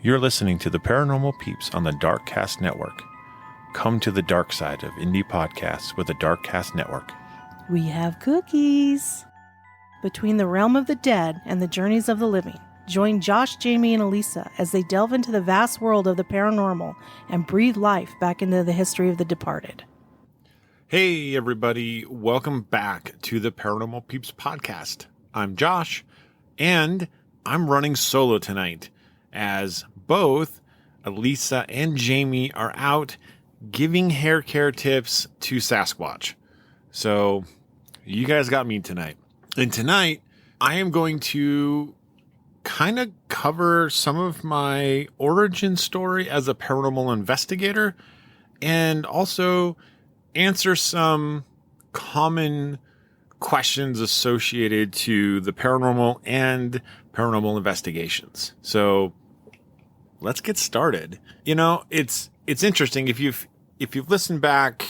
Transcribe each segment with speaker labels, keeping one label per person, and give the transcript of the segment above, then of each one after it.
Speaker 1: You're listening to the Paranormal Peeps on the Darkcast Network. Come to the dark side of indie podcasts with the Darkcast Network.
Speaker 2: We have cookies. Between the realm of the dead and the journeys of the living, join Josh, Jamie, and Elisa as they delve into the vast world of the paranormal and breathe life back into the history of the departed.
Speaker 1: Hey, everybody. Welcome back to the Paranormal Peeps podcast. I'm Josh, and I'm running solo tonight as both Elisa and Jamie are out giving hair care tips to Sasquatch. So you guys got me tonight. And tonight I am going to kind of cover some of my origin story as a paranormal investigator and also answer some common questions associated to the paranormal and paranormal investigations. So let's get started. You know, it's interesting if you've listened back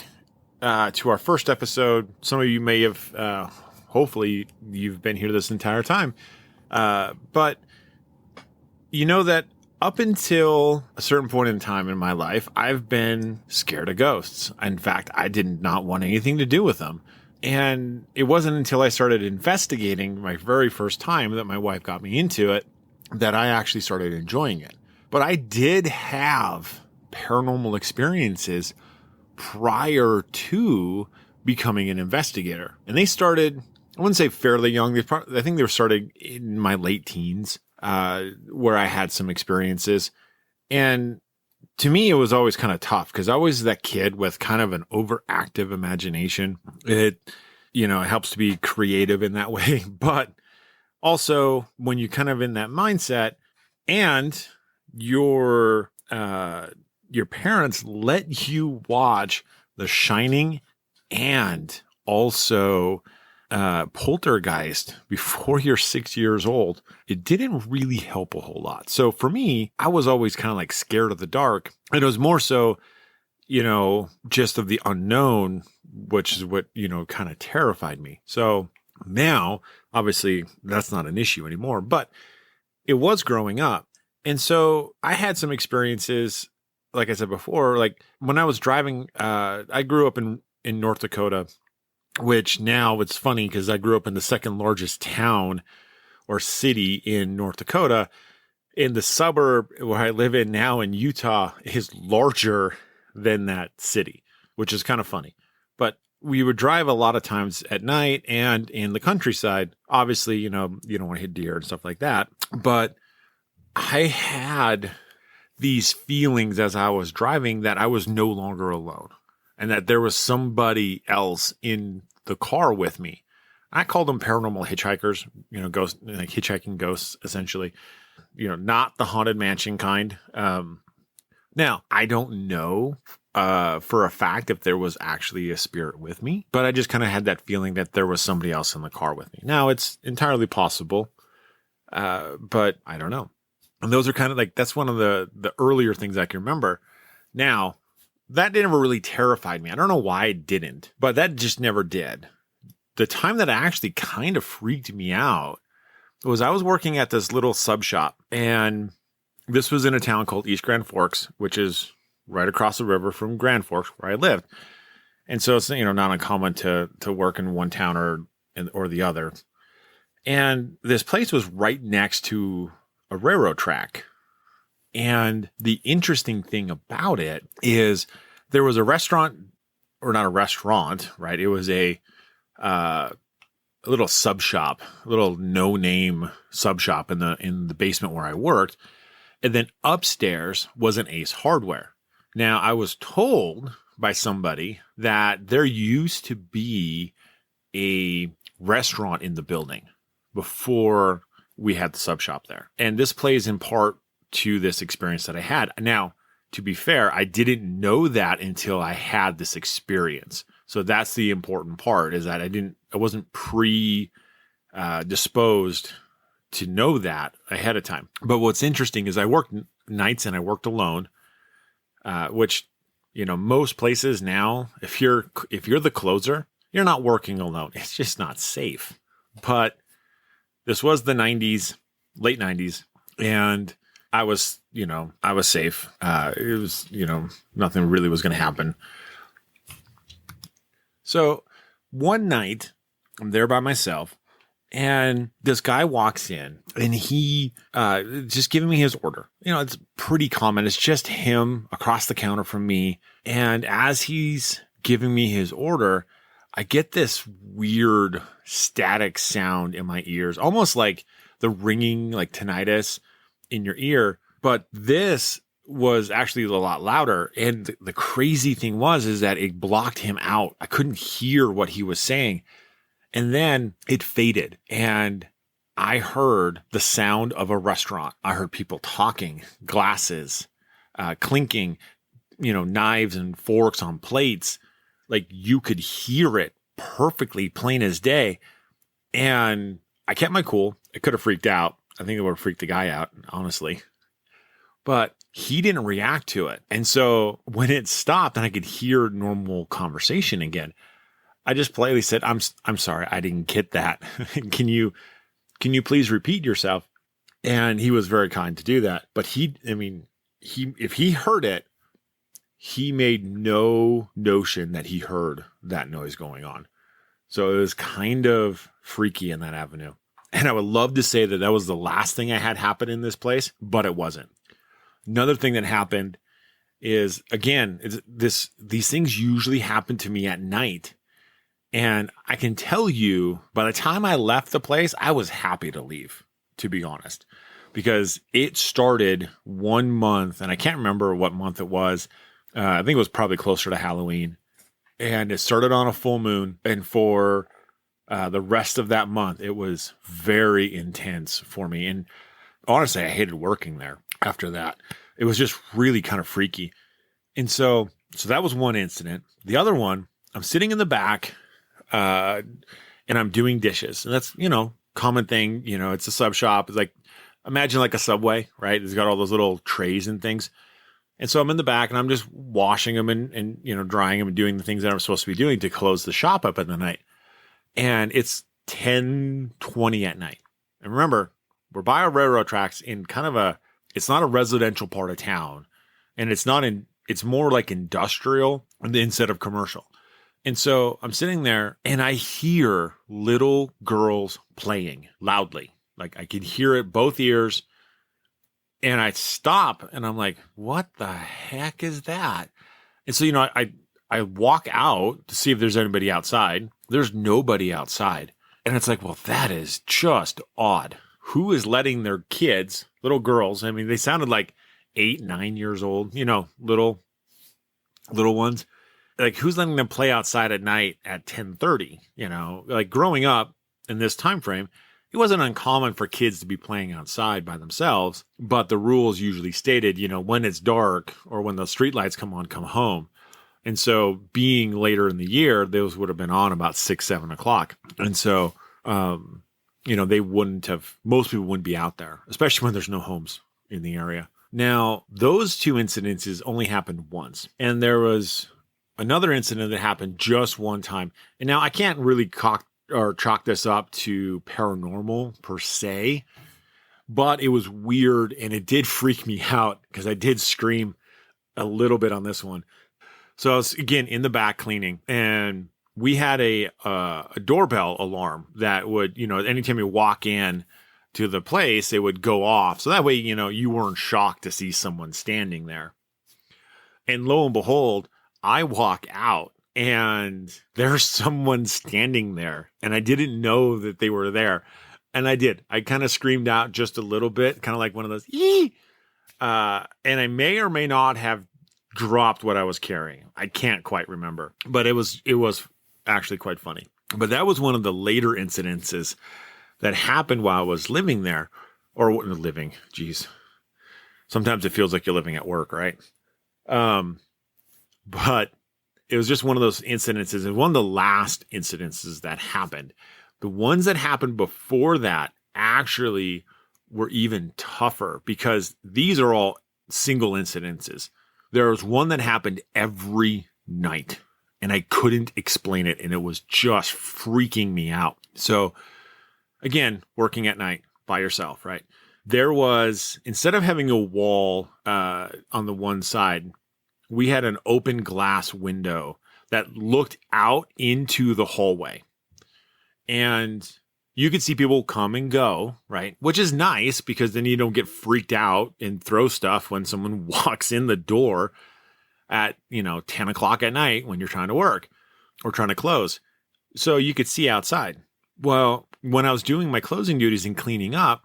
Speaker 1: to our first episode. Some of you may have, hopefully, you've been here this entire time. But you know that up until a certain point in time in my life, I've been scared of ghosts. In fact, I did not want anything to do with them. And it wasn't until I started investigating my very first time that my wife got me into it that I actually started enjoying it. But I did have paranormal experiences prior to becoming an investigator. And they started, I wouldn't say fairly young. I think they were started in my late teens, where I had some experiences. And to me, it was always kind of tough because I was that kid with kind of an overactive imagination. It helps to be creative in that way. But also when you're kind of in that mindset and your parents let you watch The Shining and also Poltergeist before you're 6 years old, it didn't really help a whole lot. So for me, I was always kind of like scared of the dark. And it was more so, just of the unknown, which is what, kind of terrified me. So now, obviously, that's not an issue anymore, but it was growing up. And so I had some experiences, like I said before, like when I was driving, I grew up in North Dakota, which now it's funny because I grew up in the second largest town or city in North Dakota. In the suburb where I live in now in Utah is larger than that city, which is kind of funny. But we would drive a lot of times at night and in the countryside. Obviously, you don't want to hit deer and stuff like that. But I had these feelings as I was driving that I was no longer alone and that there was somebody else in the car with me. I called them paranormal hitchhikers, ghosts, like hitchhiking ghosts, essentially, not the haunted mansion kind. Now, I don't know for a fact if there was actually a spirit with me, but I just kind of had that feeling that there was somebody else in the car with me. Now, it's entirely possible, but I don't know. And those are kind of like, that's one of the earlier things I can remember. Now, that never really terrified me. I don't know why it didn't, but that just never did. The time that actually kind of freaked me out was I was working at this little sub shop, and this was in a town called East Grand Forks, which is right across the river from Grand Forks where I lived. And so it's, not uncommon to work in one town or the other. And this place was right next to a railroad track. And the interesting thing about it is there was a restaurant, or not a restaurant, right? It was a little sub shop, a little no-name sub shop in the basement where I worked. And then upstairs was an Ace Hardware. Now, I was told by somebody that there used to be a restaurant in the building before we had the sub shop there. And this plays in part to this experience that I had. Now, to be fair, I didn't know that until I had this experience. So that's the important part, is that I wasn't disposed to know that ahead of time. But what's interesting is I worked nights and I worked alone, which, most places now, if you're the closer, you're not working alone. It's just not safe. But this was the 90s, late 90s, and I was I was safe. It was, nothing really was going to happen. So one night I'm there by myself and this guy walks in and he just giving me his order. It's pretty common. It's just him across the counter from me. And as he's giving me his order, I get this weird static sound in my ears, almost like the ringing, like tinnitus in your ear. But this was actually a lot louder. And the crazy thing is that it blocked him out. I couldn't hear what he was saying. And then it faded and I heard the sound of a restaurant. I heard people talking, glasses, clinking, knives and forks on plates. Like you could hear it perfectly plain as day. And I kept my cool. It could have freaked out. I think it would have freaked the guy out, honestly. But he didn't react to it. And so when it stopped and I could hear normal conversation again, I just politely said, I'm sorry, I didn't get that. Can you please repeat yourself? And he was very kind to do that. But if he heard it, he made no notion that he heard that noise going on. So it was kind of freaky in that avenue. And I would love to say that was the last thing I had happen in this place, but it wasn't. Another thing that happened is, again, these things usually happen to me at night. And I can tell you, by the time I left the place, I was happy to leave, to be honest, because it started 1 month, and I can't remember what month it was. I think it was probably closer to Halloween. And it started on a full moon. And for the rest of that month, it was very intense for me. And honestly, I hated working there after that. It was just really kind of freaky. And so that was one incident. The other one, I'm sitting in the back and I'm doing dishes. And that's, common thing. It's a sub shop. It's like, imagine like a Subway, right? It's got all those little trays and things. And so I'm in the back and I'm just washing them and drying them and doing the things that I'm supposed to be doing to close the shop up at the night. And it's 10:20 at night. And remember, we're by our railroad tracks in kind of it's not a residential part of town. And it's more like industrial instead of commercial. And so I'm sitting there and I hear little girls playing loudly. Like I can hear it both ears. And I stop and I'm like, what the heck is that? And so, I walk out to see if there's anybody outside. There's nobody outside. And it's like, well, that is just odd. Who is letting their kids, little girls, they sounded like 8, 9 years old, little ones. Like who's letting them play outside at night at 10:30? Like growing up in this time frame, it wasn't uncommon for kids to be playing outside by themselves, but the rules usually stated, when it's dark or when the streetlights come on, come home. And so being later in the year, those would have been on about 6, 7 o'clock. And so, most people wouldn't be out there, especially when there's no homes in the area. Now, those two incidences only happened once. And there was another incident that happened just one time. And now I can't really chalk this up to paranormal per se, but it was weird and it did freak me out because I did scream a little bit on this one. So I was again in the back cleaning and we had a doorbell alarm that would, anytime you walk in to the place, it would go off. So that way, you weren't shocked to see someone standing there. And lo and behold, I walk out and there's someone standing there and I didn't know that they were there. And I did. I kind of screamed out just a little bit, kind of like one of those, ee! And I may or may not have dropped what I was carrying. I can't quite remember, but it was actually quite funny. But that was one of the later incidences that happened while I was living there or living. Geez. Sometimes it feels like you're living at work, right? But it was just one of those incidences and one of the last incidences that happened. The ones that happened before that actually were even tougher because these are all single incidences. There was one that happened every night and I couldn't explain it and it was just freaking me out. So again, working at night by yourself, right? There was, instead of having a wall on the one side, we had an open glass window that looked out into the hallway. And you could see people come and go, right? Which is nice because then you don't get freaked out and throw stuff when someone walks in the door at, 10 o'clock at night when you're trying to work or trying to close. So you could see outside. Well, when I was doing my closing duties and cleaning up,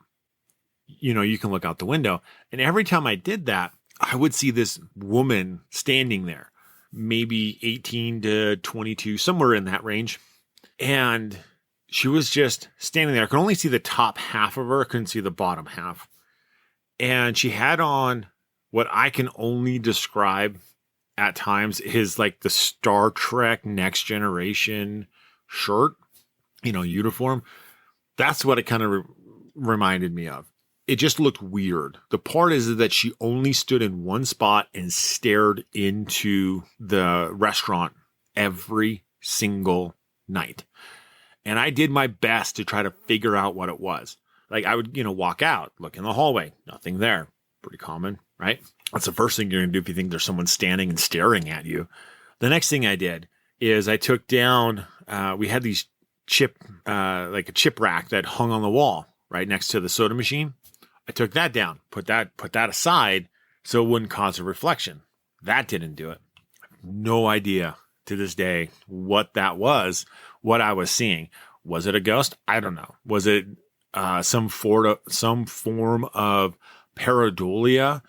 Speaker 1: you can look out the window. And every time I did that, I would see this woman standing there, maybe 18 to 22, somewhere in that range. And she was just standing there. I could only see the top half of her. I couldn't see the bottom half. And she had on what I can only describe at times is like the Star Trek Next Generation shirt, uniform. That's what it kind of reminded me of. It just looked weird. The part is that she only stood in one spot and stared into the restaurant every single night. And I did my best to try to figure out what it was. Like I would, walk out, look in the hallway, nothing there. Pretty common, right? That's the first thing you're going to do if you think there's someone standing and staring at you. The next thing I did is I took down, we had these like a chip rack that hung on the wall right next to the soda machine. I took that down, put that aside so it wouldn't cause a reflection. That didn't do it. No idea to this day what that was, what I was seeing. Was it a ghost? I don't know. Was it some form of pareidolia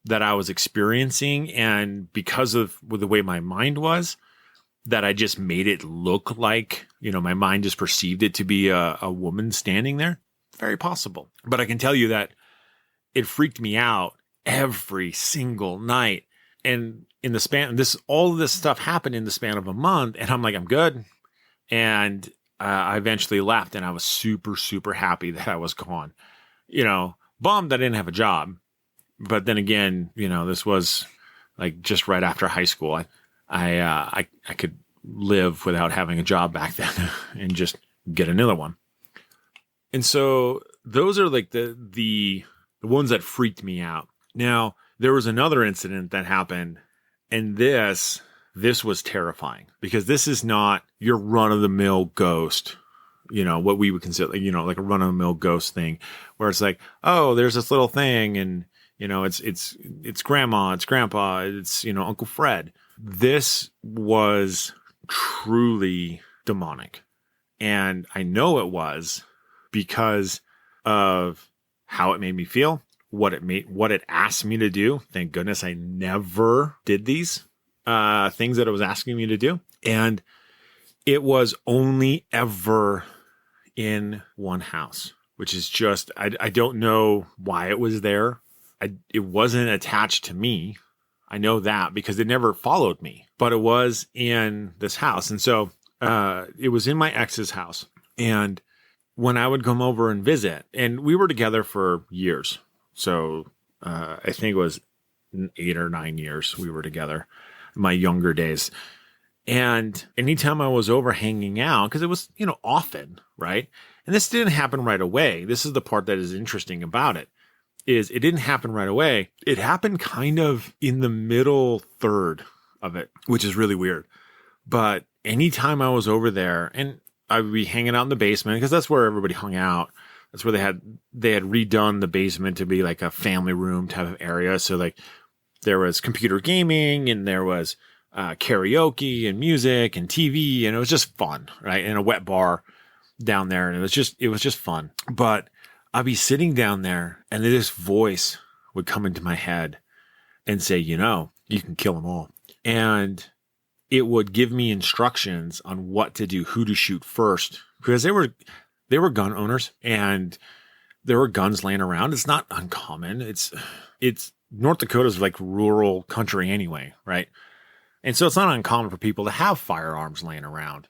Speaker 1: that I was experiencing? And because of the way my mind was, that I just made it look like, my mind just perceived it to be a woman standing there? Very possible. But I can tell you that it freaked me out every single night. And in the span, all of this stuff happened in the span of a month. And I'm like, I'm good. And I eventually left, and I was super, super happy that I was gone. Bummed I didn't have a job. But then again, this was like just right after high school. I could live without having a job back then and just get another one. And so those are like the ones that freaked me out. Now, there was another incident that happened, and this was terrifying because this is not your run-of-the-mill ghost, what we would consider, like a run-of-the-mill ghost thing where it's like, oh, there's this little thing and, it's grandma, it's grandpa, it's, Uncle Fred. This was truly demonic. And I know it was because of how it made me feel, what it asked me to do. Thank goodness I never did these things that it was asking me to do. And it was only ever in one house, which is just, I don't know why it was there. It wasn't attached to me. I know that because it never followed me, but it was in this house. And so it was in my ex's house. And when I would come over and visit, and we were together for years. So I think it was 8 or 9 years we were together, my younger days. And anytime I was over hanging out, because it was, often, right? And this didn't happen right away. This is the part that is interesting about it, is it didn't happen right away. It happened kind of in the middle third of it, which is really weird. But anytime I was over there, and I would be hanging out in the basement because that's where everybody hung out. That's where they had redone the basement to be like a family room type of area. So like there was computer gaming and there was karaoke and music and TV, and it was just fun, right? And a wet bar down there, and it was just fun. But I'd be sitting down there, and this voice would come into my head and say, you can kill them all, and it would give me instructions on what to do, who to shoot first, because they were gun owners and there were guns laying around. It's not uncommon. It's North Dakota's like rural country anyway, right? And so it's not uncommon for people to have firearms laying around.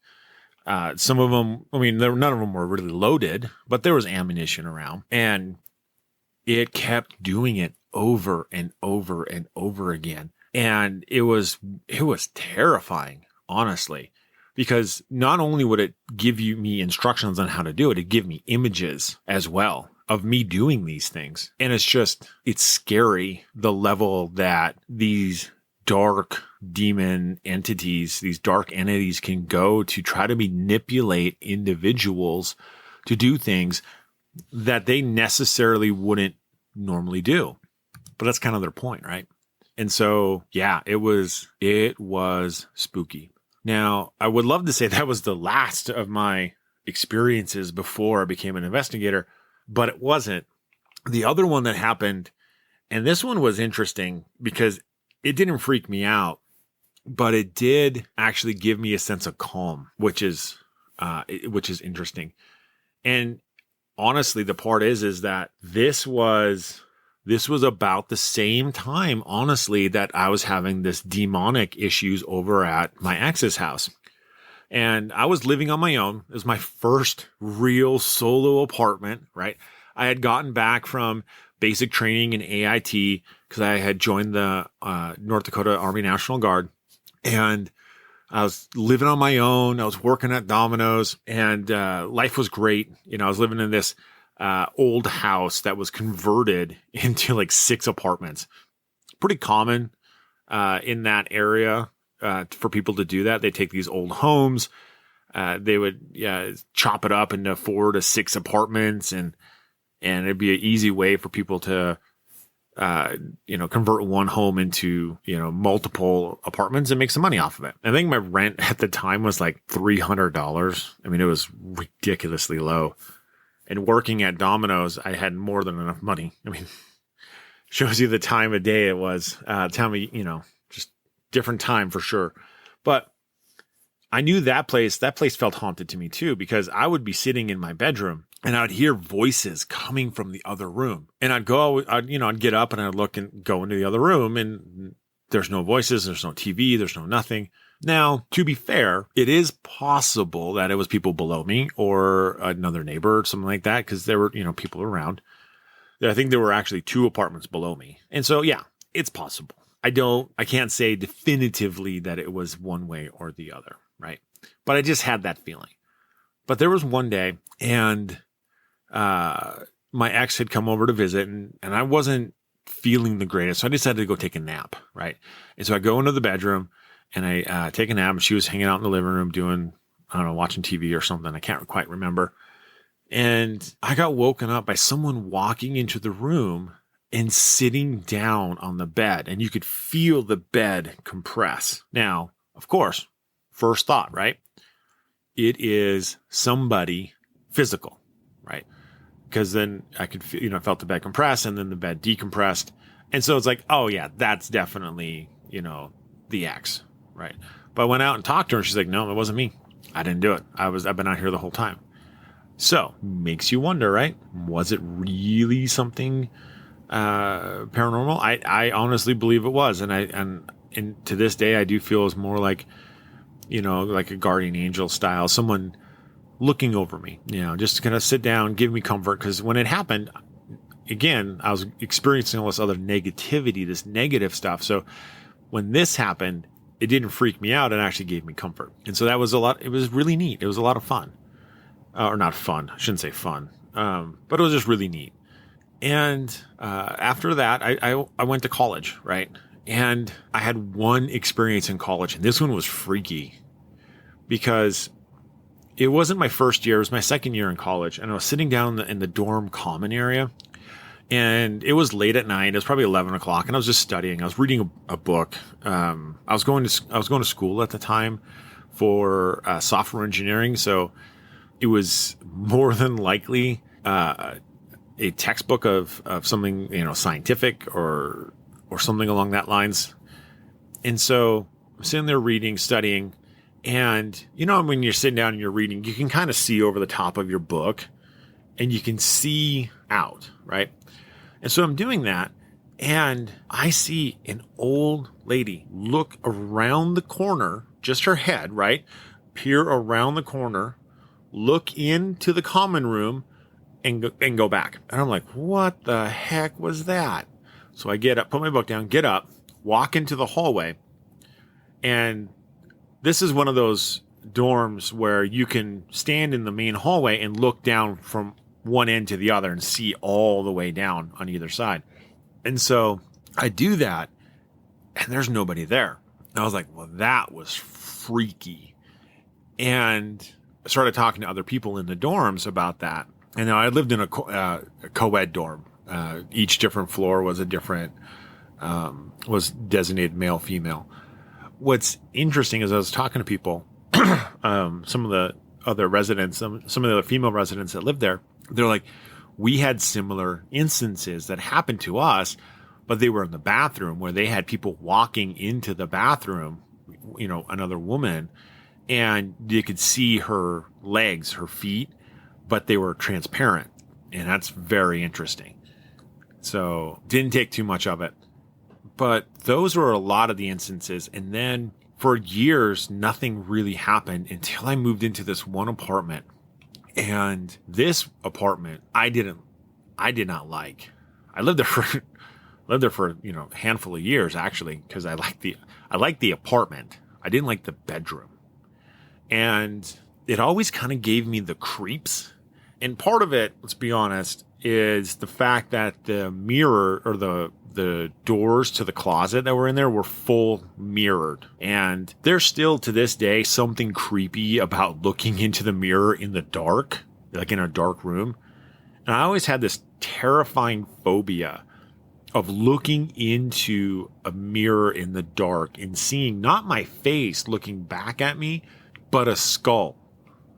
Speaker 1: Some of them, none of them were really loaded, but there was ammunition around, and it kept doing it over and over and over again. And it was terrifying, honestly, because not only would it give me instructions on how to do it, it'd give me images as well. of me doing these things. And it's scary, the level that these dark demon entities, these dark entities can go to try to manipulate individuals to do things that they necessarily wouldn't normally do. But that's kind of their point, right? And so, yeah, it was spooky. Now, I would love to say that was the last of my experiences before I became an investigator, but it wasn't. The other one that happened, and this one was interesting because it didn't freak me out, but it did actually give me a sense of calm, which is interesting. And honestly, the part is that this was about the same time, honestly, that I was having this demonic issues over at my ex's house. And I was living on my own. It was my first real solo apartment, right? I had gotten back from basic training in AIT because I had joined the North Dakota Army National Guard. And I was living on my own. I was working at Domino's, and life was great. I was living in this old house that was converted into like 6 apartments. Pretty common in that area for people to do that. They take these old homes, they would chop it up into 4 to 6 apartments, and it'd be an easy way for people to convert one home into multiple apartments and make some money off of it. I think my rent at the time was like $300. I mean, it was ridiculously low. And working at Domino's, I had more than enough money. I mean, shows you the time of day it was. Just different time for sure. But I knew that place felt haunted to me too, because I would be sitting in my bedroom and I'd hear voices coming from the other room. And I'd get up and I'd look and go into the other room, and there's no voices, there's no TV, there's no nothing. Now, to be fair, it is possible that it was people below me or another neighbor or something like that, because there were, people around. I think there were actually 2 apartments below me. And so, yeah, it's possible. I can't say definitively that it was one way or the other, right? But I just had that feeling. But there was one day, and my ex had come over to visit, and I wasn't feeling the greatest. So I decided to go take a nap, right? And so I go into the bedroom, and I take a nap, and she was hanging out in the living room doing, I don't know, watching TV or something. I can't quite remember. And I got woken up by someone walking into the room and sitting down on the bed, and you could feel the bed compress. Now, of course, first thought, right? It is somebody physical, right? Because then I could feel, I felt the bed compress, and then the bed decompressed. And so it's like, oh yeah, that's definitely, the ex. Right. But I went out and talked to her, and she's like, no, it wasn't me. I didn't do it. I've been out here the whole time. So makes you wonder, right? Was it really something paranormal? I honestly believe it was. And to this day, I do feel it was more like, like a guardian angel style, someone looking over me, just to kind of sit down, give me comfort. Because when it happened, again, I was experiencing all this other negativity, this negative stuff. So when this happened, it didn't freak me out. It actually gave me comfort. And so that was it was really neat. It was a lot of fun. Or not fun. I shouldn't say fun. But it was just really neat. And after that, I went to college, right? And I had one experience in college, and this one was freaky because it wasn't my first year. It was my second year in college. And I was sitting down in the dorm common area, and it was late at night. It was probably 11 o'clock, and I was just studying. I was reading a book. I was going to school at the time for software engineering. So it was more than likely a textbook of something, scientific or something along that lines. And so I'm sitting there reading, studying, and when you're sitting down and you're reading, you can kind of see over the top of your book, and you can see out, right? And so I'm doing that, and I see an old lady look around the corner, just her head, right? Peer around the corner, look into the common room, and go back. And I'm like, what the heck was that? So I get up, put my book down, get up, walk into the hallway. And this is one of those dorms where you can stand in the main hallway and look down from one end to the other and see all the way down on either side. And so I do that, and there's nobody there. And I was like, well, that was freaky. And I started talking to other people in the dorms about that. And now I lived in a co-ed dorm. Each different floor was a different, was designated male, female. What's interesting is I was talking to people, some of the other residents, some of the other female residents that lived there. They're like, we had similar instances that happened to us, but they were in the bathroom where they had people walking into the bathroom, you know, another woman, and you could see her legs, her feet, but they were transparent. And that's very interesting. So didn't take too much of it, but those were a lot of the instances. And then for years, nothing really happened until I moved into this one apartment. And this apartment, I did not like. I lived there for, you know, a handful of years actually, because I liked the apartment. I didn't like the bedroom. And it always kind of gave me the creeps. And part of it, let's be honest, is the fact that the mirror or the doors to the closet that were in there were full mirrored. And there's still to this day something creepy about looking into the mirror in the dark, like in a dark room. And I always had this terrifying phobia of looking into a mirror in the dark and seeing not my face looking back at me, but a skull,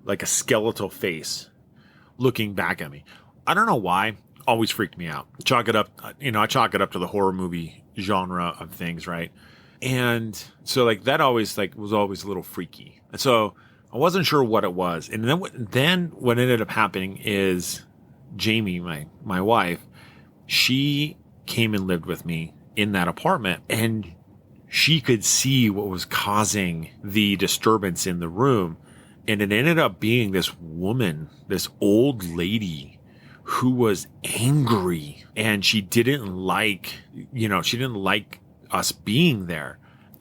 Speaker 1: like a skeletal face looking back at me. I don't know why. Always freaked me out. I chalk it up to the horror movie genre of things, right? And so like that always was always a little freaky. And so I wasn't sure what it was. And then what ended up happening is Jamie, my wife, she came and lived with me in that apartment, and she could see what was causing the disturbance in the room. And it ended up being this woman, this old lady who was angry, and she didn't like us being there,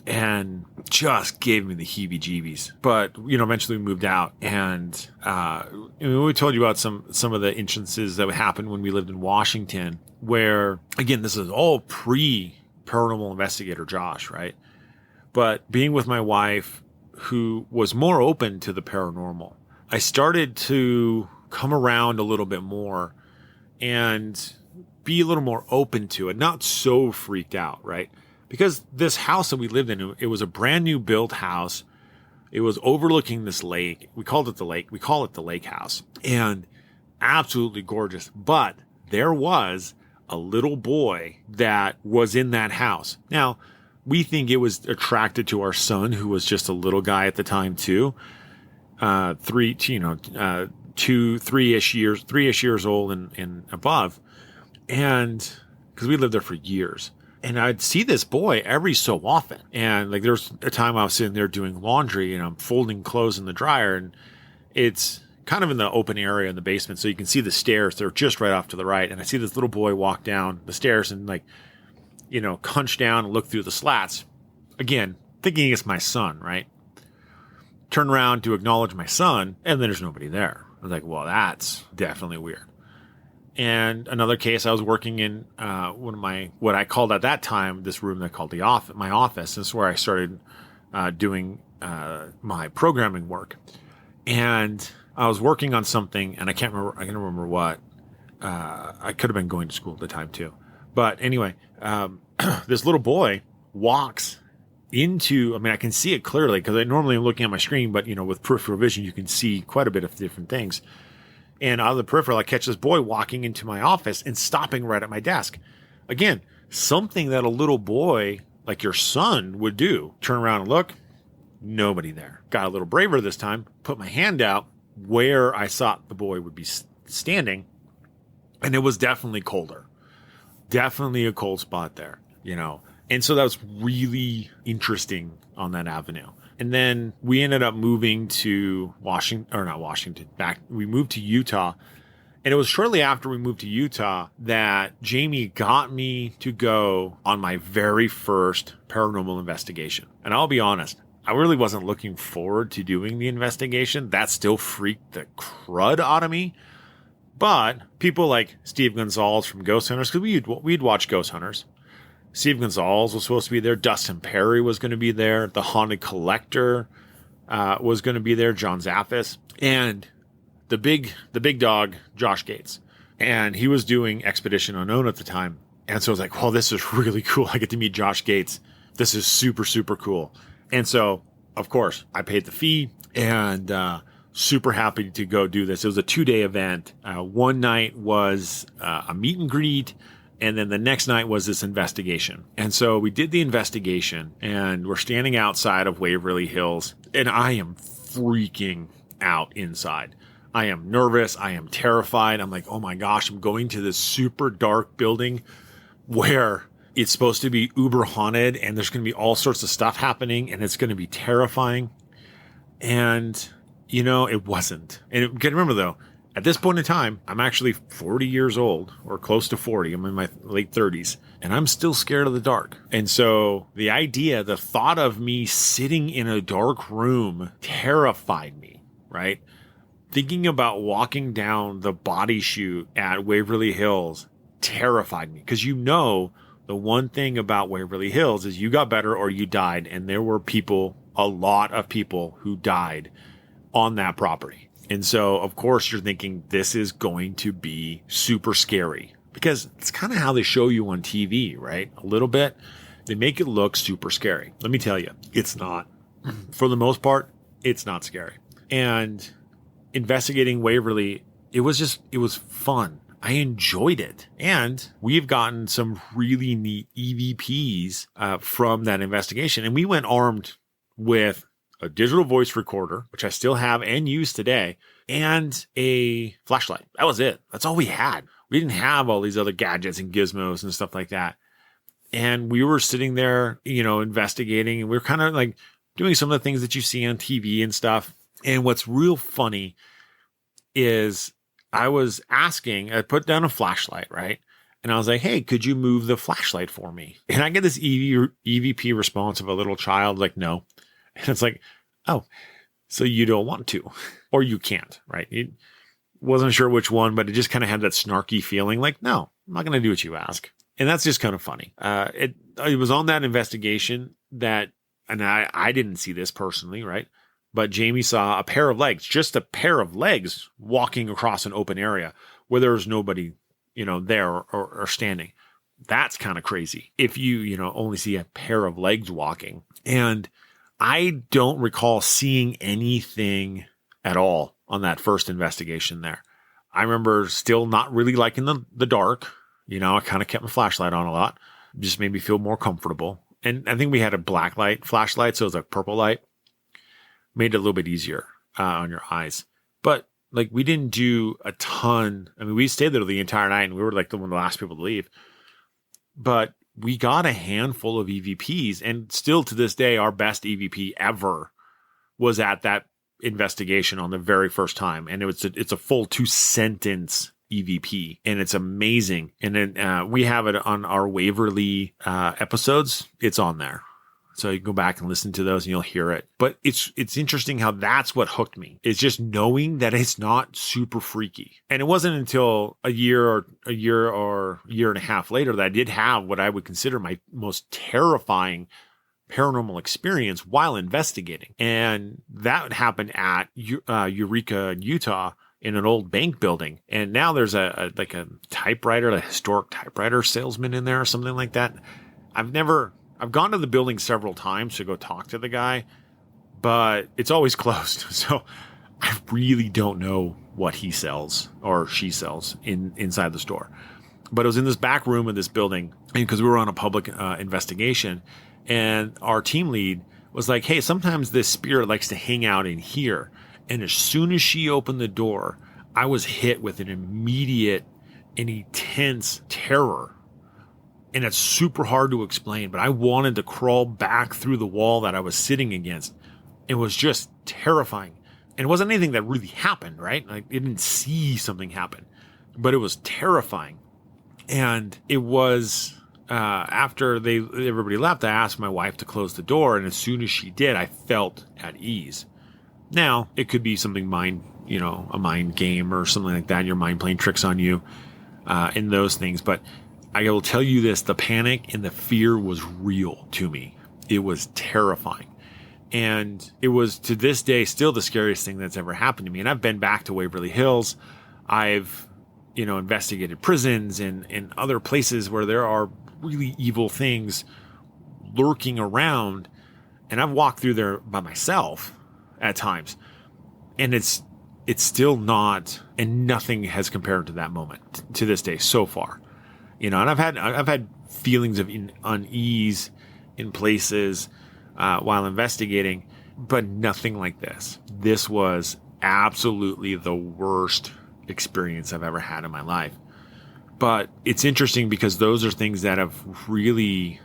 Speaker 1: and just gave me the heebie-jeebies. But, you know, eventually we moved out, and we told you about some of the instances that would happen when we lived in Washington, where, again, this is all pre-paranormal investigator Josh, right? But being with my wife, who was more open to the paranormal, I started to come around a little bit more and be a little more open to it, not so freaked out, right? Because this house that we lived in, it was a brand new built house. It was overlooking this lake. We called it the lake. We call it the lake house, and absolutely gorgeous. But there was a little boy that was in that house. Now, we think it was attracted to our son, who was just a little guy at the time too. 3-ish years old and above. And because we lived there for years, and I'd see this boy every so often. And like, there's a time I was sitting there doing laundry, and I'm folding clothes in the dryer, and it's kind of in the open area in the basement. So you can see the stairs. They're just right off to the right. And I see this little boy walk down the stairs and hunch down and look through the slats. Again, thinking it's my son, right? Turn around to acknowledge my son, and then there's nobody there. I was like, well, that's definitely weird. And another case, I was working in what I called at that time, this room that I called my office. This is where I started doing my programming work. And I was working on something, and I can't remember what. I could have been going to school at the time too. But anyway, this little boy walks into, I can see it clearly because I normally am looking at my screen, but with peripheral vision, you can see quite a bit of different things. And out of the peripheral, I catch this boy walking into my office and stopping right at my desk. Again, something that a little boy like your son would do. Turn around and look, nobody there. Got a little braver this time, put my hand out where I thought the boy would be standing, and it was definitely colder. Definitely a cold spot there, And so that was really interesting on that avenue. And then we ended up moving to we moved to Utah. And it was shortly after we moved to Utah that Jamie got me to go on my very first paranormal investigation. And I'll be honest, I really wasn't looking forward to doing the investigation. That still freaked the crud out of me. But people like Steve Gonzalez from Ghost Hunters, because we'd watch Ghost Hunters. Steve Gonzalez was supposed to be there. Dustin Perry was going to be there. The Haunted Collector was going to be there. John Zaffis. And the big dog, Josh Gates. And he was doing Expedition Unknown at the time. And so I was like, well, this is really cool. I get to meet Josh Gates. This is super, super cool. And so, of course, I paid the fee and super happy to go do this. It was a 2-day event. One night was a meet and greet. And then the next night was this investigation. And so we did the investigation and we're standing outside of Waverly Hills. And I am freaking out inside. I am nervous. I am terrified. I'm like, oh my gosh, I'm going to this super dark building where it's supposed to be uber haunted and there's going to be all sorts of stuff happening and it's going to be terrifying. And, it wasn't. And you can remember though, at this point in time, I'm actually 40 years old or close to 40. I'm in my late 30s and I'm still scared of the dark. And so the thought of me sitting in a dark room terrified me, right? Thinking about walking down the body chute at Waverly Hills terrified me because the one thing about Waverly Hills is you got better or you died. And there were a lot of people who died on that property. And so, of course, you're thinking this is going to be super scary because it's kind of how they show you on TV, right? A little bit. They make it look super scary. Let me tell you, it's not. For the most part, it's not scary. And investigating Waverly, it was fun. I enjoyed it. And we've gotten some really neat EVPs from that investigation. And we went armed with a digital voice recorder, which I still have and use today, and a flashlight. That was it. That's all we had. We didn't have all these other gadgets and gizmos and stuff like that. And we were sitting there, investigating, and we were kind of like doing some of the things that you see on TV and stuff. And what's real funny is I put down a flashlight, right? And I was like, hey, could you move the flashlight for me? And I get this EVP response of a little child, like, no. And it's like, oh, so you don't want to, or you can't, right? It wasn't sure which one, but it just kind of had that snarky feeling like, no, I'm not going to do what you ask. And that's just kind of funny. It was on that investigation and I didn't see this personally, right? But Jamie saw just a pair of legs walking across an open area where there was nobody, there or standing. That's kind of crazy if you, only see a pair of legs walking. And I don't recall seeing anything at all on that first investigation there. I remember still not really liking the dark. I kind of kept my flashlight on a lot. Just made me feel more comfortable. And I think we had a black light flashlight, so it was a purple light. Made it a little bit easier on your eyes. But we didn't do a ton. I mean, we stayed there the entire night and we were one of the last people to leave. But we got a handful of EVPs, and still to this day, our best EVP ever was at that investigation on the very first time. And it's a full 2-sentence EVP, and it's amazing. And then we have it on our Waverly episodes. It's on there. So you can go back and listen to those and you'll hear it. But it's interesting how that's what hooked me. It's just knowing that it's not super freaky. And it wasn't until a year and a half later that I did have what I would consider my most terrifying paranormal experience while investigating. And that happened at Eureka, Utah, in an old bank building. And now there's a typewriter, a historic typewriter salesman in there or something like that. I've gone to the building several times to go talk to the guy, but it's always closed. So I really don't know what he sells or she sells inside the store. But it was in this back room of this building because we were on a public investigation, and our team lead was like, hey, sometimes this spirit likes to hang out in here. And as soon as she opened the door, I was hit with an immediate and intense terror. And it's super hard to explain, but I wanted to crawl back through the wall that I was sitting against. It was just terrifying. And it wasn't anything that really happened, right? I didn't see something happen, but it was terrifying. And it was after everybody left, I asked my wife to close the door. And as soon as she did, I felt at ease. Now, it could be something mind a mind game or something like that. Your mind playing tricks on you, in those things. But I will tell you this, the panic and the fear was real to me. It was terrifying. And it was, to this day, still the scariest thing that's ever happened to me. And I've been back to Waverly Hills. I've, investigated prisons and other places where there are really evil things lurking around. And I've walked through there by myself at times. And it's still not, and nothing has compared to that moment to this day so far. And I've had feelings of unease in places while investigating, but nothing like this. This was absolutely the worst experience I've ever had in my life. But it's interesting because those are things that have really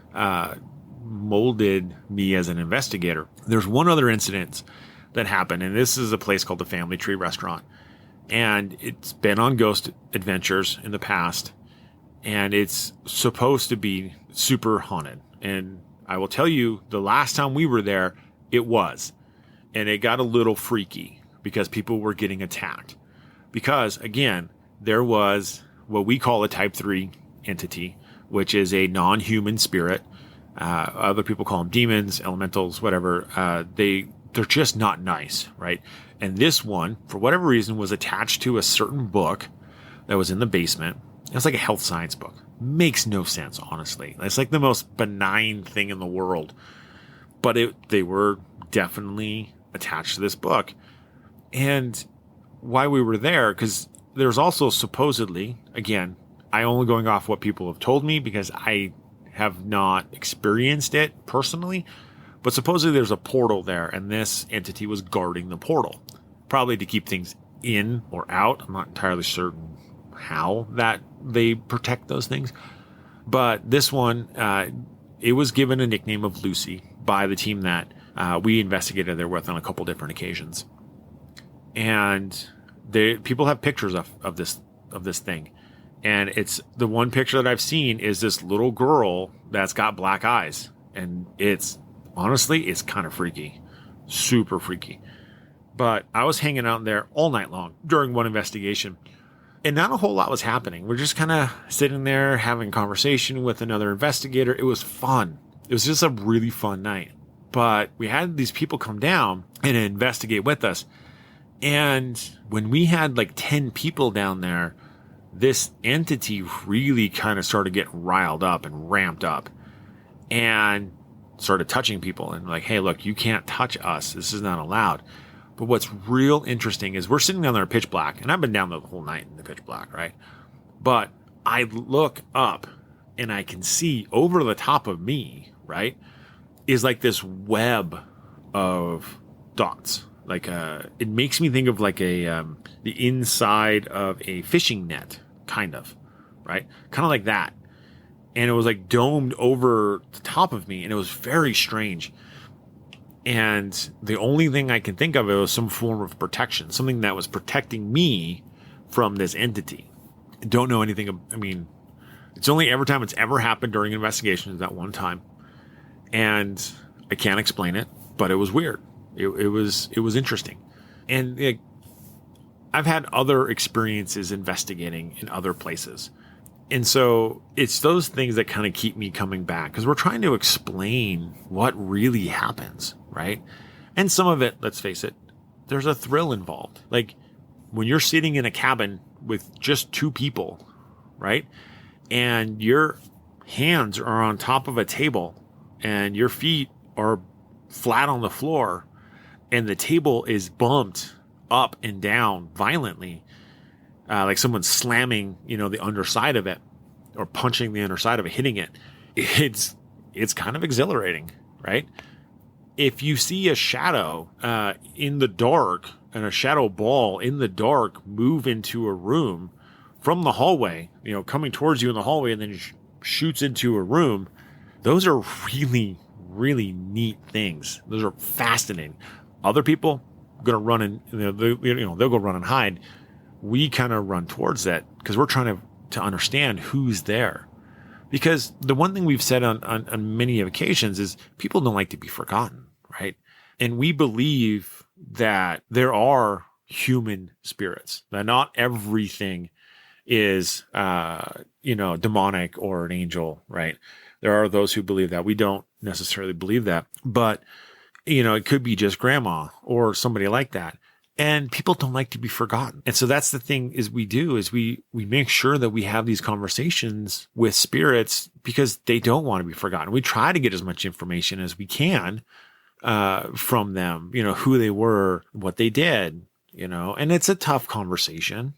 Speaker 1: molded me as an investigator. There's one other incident that happened, and this is a place called the Family Tree Restaurant. And it's been on ghost adventures in the past, and it's supposed to be super haunted. And I will tell you, the last time we were there, it was. And it got a little freaky because people were getting attacked. Because, again, there was what we call a type 3 entity, which is a non-human spirit. Other people call them demons, elementals, whatever. They're just not nice, right? And this one, for whatever reason, was attached to a certain book that was in the basement. It was like a health science book. Makes no sense, honestly. It's like the most benign thing in the world. But they were definitely attached to this book. And why we were there, because there's also supposedly, again, I only going off what people have told me because I have not experienced it personally, but supposedly there's a portal there, and this entity was guarding the portal, probably to keep things in or out. I'm not entirely certain how that they protect those things. But this one, it was given a nickname of Lucy by the team that we investigated there with on a couple different occasions. And people have pictures of this thing. And it's the one picture that I've seen is this little girl that's got black eyes. And honestly, it's kind of freaky, super freaky. But I was hanging out there all night long during one investigation, and not a whole lot was happening. We're just kind of sitting there having a conversation with another investigator. It was fun. It was just a really fun night. But we had these people come down and investigate with us. And when we had like 10 people down there, this entity really kind of started getting riled up and ramped up and started touching people and like, hey, look, you can't touch us. This is not allowed. But what's real interesting is we're sitting down there pitch black, and I've been down there the whole night in the pitch black, right? But I look up and I can see over the top of me, right, is like this web of dots. Like it makes me think of like the inside of a fishing net, kind of, right? Kind of like that. And it was like domed over the top of me, and it was very strange. And the only thing I can think of, it was some form of protection, something that was protecting me from this entity. I don't know anything. I mean, it's only every time it's ever happened during investigations that one time. And I can't explain it, but it was weird. It was interesting. And I've had other experiences investigating in other places. And so it's those things that kind of keep me coming back, because we're trying to explain what really happens, right? And some of it, let's face it, there's a thrill involved. Like when you're sitting in a cabin with just two people, right? And your hands are on top of a table and your feet are flat on the floor and the table is bumped up and down violently, like someone's slamming, the underside of it or punching the underside of it, hitting it. It's kind of exhilarating, right? If you see a shadow in the dark and a shadow ball in the dark move into a room from the hallway, coming towards you in the hallway and then shoots into a room, those are really, really neat things. Those are fascinating. Other people going to run and they'll go run and hide. We kind of run towards that because we're trying to understand who's there. Because the one thing we've said on many occasions is people don't like to be forgotten, right? And we believe that there are human spirits. That not everything is, demonic or an angel, right? There are those who believe that. We don't necessarily believe that, but it could be just grandma or somebody like that. And people don't like to be forgotten. And so that's the thing we make sure that we have these conversations with spirits because they don't want to be forgotten. We try to get as much information as we can from them, who they were, what they did, and it's a tough conversation,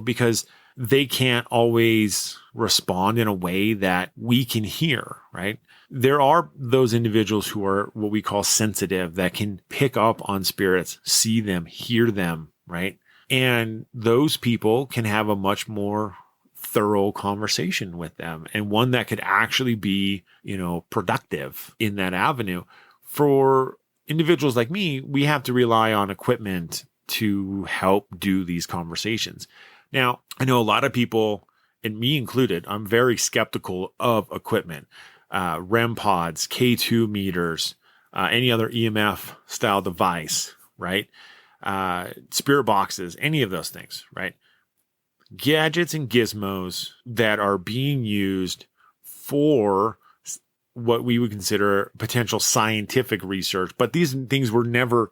Speaker 1: because they can't always respond in a way that we can hear, right? There are those individuals who are what we call sensitive that can pick up on spirits, see them, hear them, right? And those people can have a much more thorough conversation with them and one that could actually be, productive in that avenue. For individuals like me, we have to rely on equipment to help do these conversations. Now, I know a lot of people, and me included, I'm very skeptical of equipment. REM pods, K2 meters, any other EMF style device, right? Spirit boxes, any of those things, right? Gadgets and gizmos that are being used for what we would consider potential scientific research, but these things were never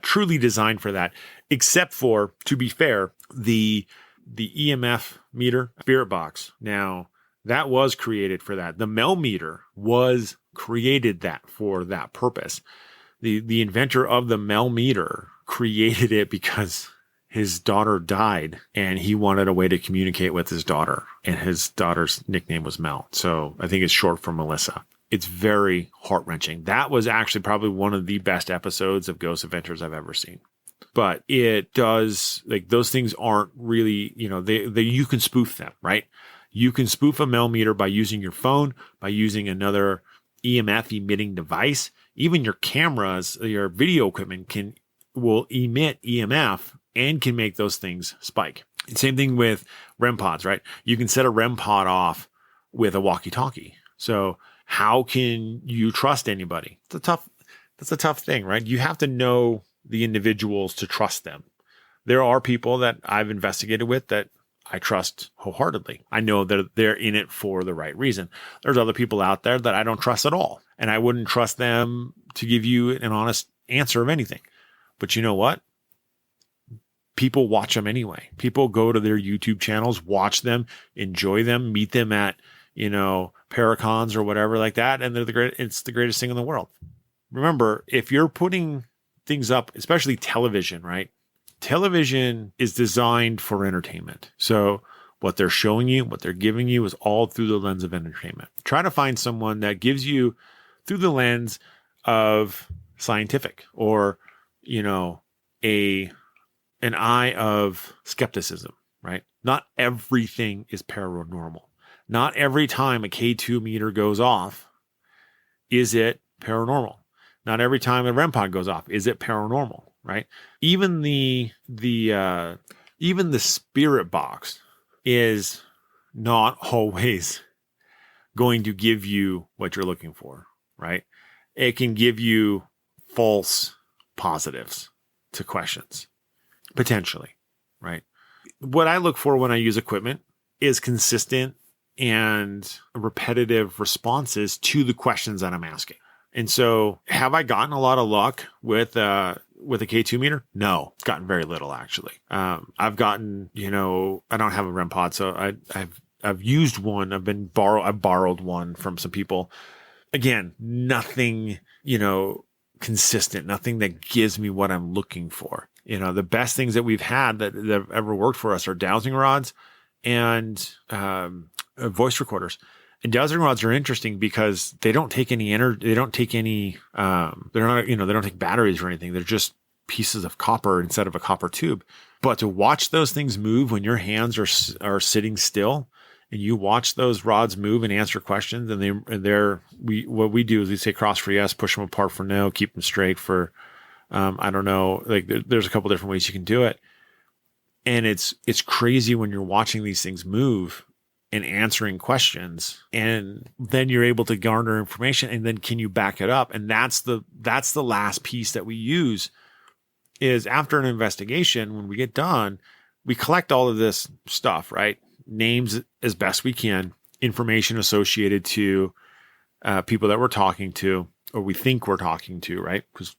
Speaker 1: truly designed for that, except for, to be fair, the EMF meter spirit box. Now, that was created for that. The Mel meter was created for that purpose. The inventor of the Mel meter created it because his daughter died and he wanted a way to communicate with his daughter. And his daughter's nickname was Mel. So I think it's short for Melissa. It's very heart-wrenching. That was actually probably one of the best episodes of Ghost Adventures I've ever seen. But it does, those things aren't really, you can spoof them, right? You can spoof a Mel meter by using your phone, by using another EMF emitting device. Even your cameras, your video equipment will emit EMF and can make those things spike. Same thing with REM pods, right? You can set a REM pod off with a walkie-talkie. So how can you trust anybody? That's a tough thing, right? You have to know the individuals to trust them. There are people that I've investigated with that I trust wholeheartedly. I know that they're in it for the right reason. There's other people out there that I don't trust at all. And I wouldn't trust them to give you an honest answer of anything. But you know what? People watch them anyway. People go to their YouTube channels, watch them, enjoy them, meet them at, Paracons or whatever like that. And it's the greatest thing in the world. Remember, if you're putting things up, especially television, right? Television is designed for entertainment. So what they're showing you, what they're giving you is all through the lens of entertainment. Try to find someone that gives you through the lens of scientific or, an eye of skepticism, right? Not everything is paranormal. Not every time a K2 meter goes off, is it paranormal? Not every time a REM pod goes off, is it paranormal? Right? Even the spirit box is not always going to give you what you're looking for, right? It can give you false positives to questions, potentially, right? What I look for when I use equipment is consistent and repetitive responses to the questions that I'm asking. And so have I gotten a lot of luck with a K2 meter? No, gotten very little actually. I've gotten, I don't have a REM pod, so I've used one. I borrowed one from some people. Again, nothing, consistent, nothing that gives me what I'm looking for. The best things that we've had that have ever worked for us are dowsing rods and voice recorders. And dowsing rods are interesting because they don't take any energy. They don't take any, they don't take batteries or anything. They're just pieces of copper instead of a copper tube. But to watch those things move when your hands are sitting still and you watch those rods move and answer questions, and what we do is we say cross for yes, push them apart for no, keep them straight for, I don't know, there's a couple different ways you can do it. And it's crazy when you're watching these things move and answering questions, and then you're able to garner information, and then can you back it up? And that's the last piece that we use is after an investigation, when we get done, we collect all of this stuff, right? Names as best we can, information associated to people that we're talking to, or we think we're talking to, right? Because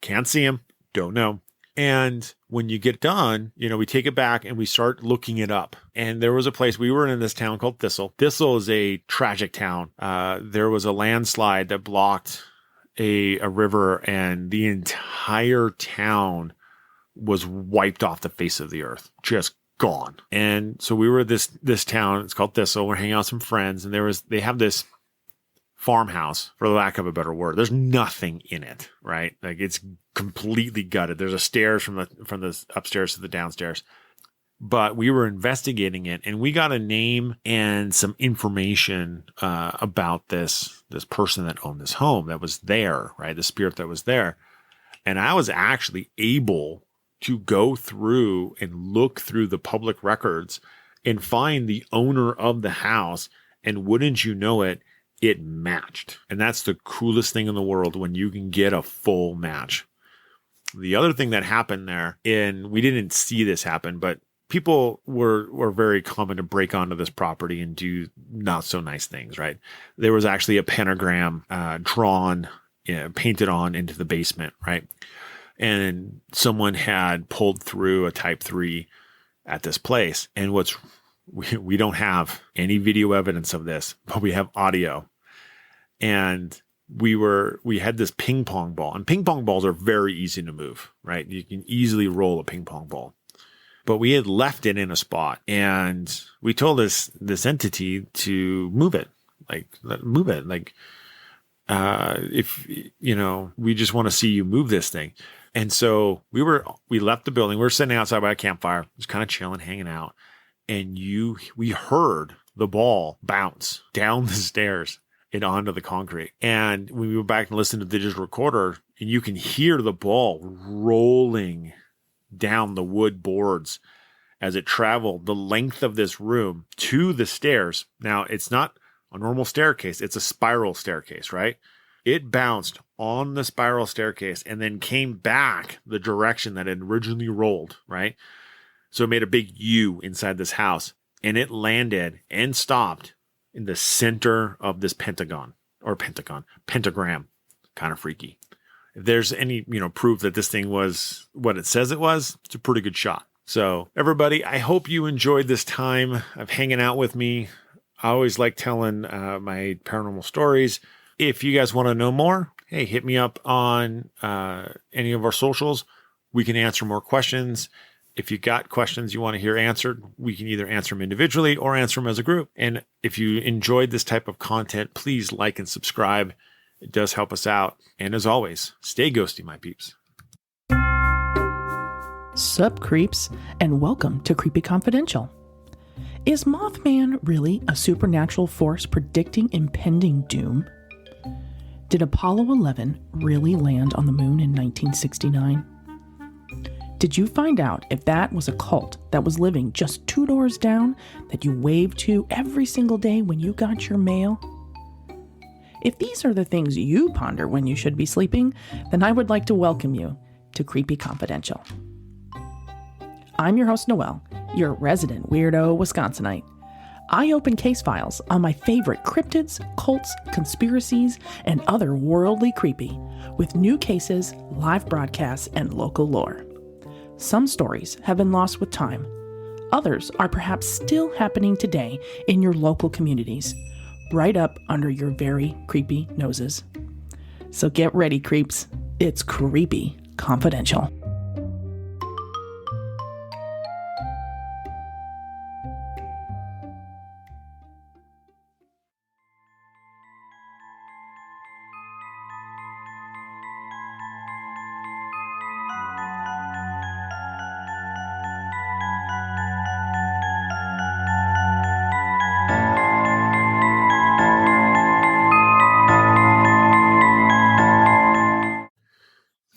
Speaker 1: can't see them, don't know. And when you get done, we take it back and we start looking it up. And there was a place, we were in this town called Thistle. Thistle is a tragic town. There was a landslide that blocked a river, and the entire town was wiped off the face of the earth, just gone. And so we were this town, it's called Thistle. We're hanging out with some friends, and they have this farmhouse, for the lack of a better word. There's nothing in it, right? Like, it's completely gutted. There's a stairs from the upstairs to the downstairs. But we were investigating it, and we got a name and some information about this person that owned this home, that was there, right? The spirit that was there. And I was actually able to go through and look through the public records and find the owner of the house. And wouldn't you know it, it matched. And that's the coolest thing in the world, when you can get a full match. The other thing that happened there, and we didn't see this happen, but people were very common to break onto this property and do not so nice things, right? There was actually a pentagram drawn, painted on into the basement, right? And someone had pulled through a type 3 at this place. And we don't have any video evidence of this, but we have audio. And we had this ping pong ball, and ping pong balls are very easy to move, right? You can easily roll a ping pong ball. But we had left it in a spot, and we told this entity to move it. If we just want to see you move this thing. And so we left the building. We were sitting outside by a campfire, just kind of chilling, hanging out. And we heard the ball bounce down the stairs and onto the concrete. And when we went back and listened to the digital recorder, and you can hear the ball rolling down the wood boards as it traveled the length of this room to the stairs. Now, it's not a normal staircase. It's a spiral staircase, right? It bounced on the spiral staircase and then came back the direction that it originally rolled, right? So it made a big U inside this house, and it landed and stopped in the center of this pentagram. Kind of freaky. If there's any, proof that this thing was what it says it was, it's a pretty good shot. So everybody, I hope you enjoyed this time of hanging out with me. I always like telling my paranormal stories. If you guys want to know more, hey, hit me up on any of our socials. We can answer more questions. If you got questions you want to hear answered, we can either answer them individually or answer them as a group. And if you enjoyed this type of content, please like and subscribe. It does help us out. And as always, stay ghosty, my peeps.
Speaker 3: Sup, creeps, and welcome to Creepy Confidential. Is Mothman really a supernatural force predicting impending doom? Did Apollo 11 really land on the moon in 1969? Did you find out if that was a cult that was living just 2 doors down that you waved to every single day when you got your mail? If these are the things you ponder when you should be sleeping, then I would like to welcome you to Creepy Confidential. I'm your host, Noelle, your resident weirdo Wisconsinite. I open case files on my favorite cryptids, cults, conspiracies, and other worldly creepy, with new cases, live broadcasts, and local lore. Some stories have been lost with time. Others are perhaps still happening today in your local communities, right up under your very creepy noses. So get ready, creeps. It's Creepy Confidential.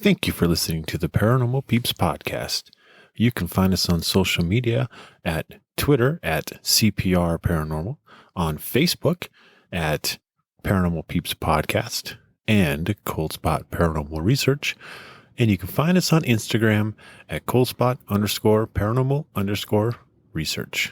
Speaker 1: Thank you for listening to the Paranormal Peeps podcast. You can find us on social media at Twitter at CPR Paranormal, on Facebook at Paranormal Peeps Podcast and Cold Spot Paranormal Research, And you can find us on Instagram at coldspot_paranormal_research.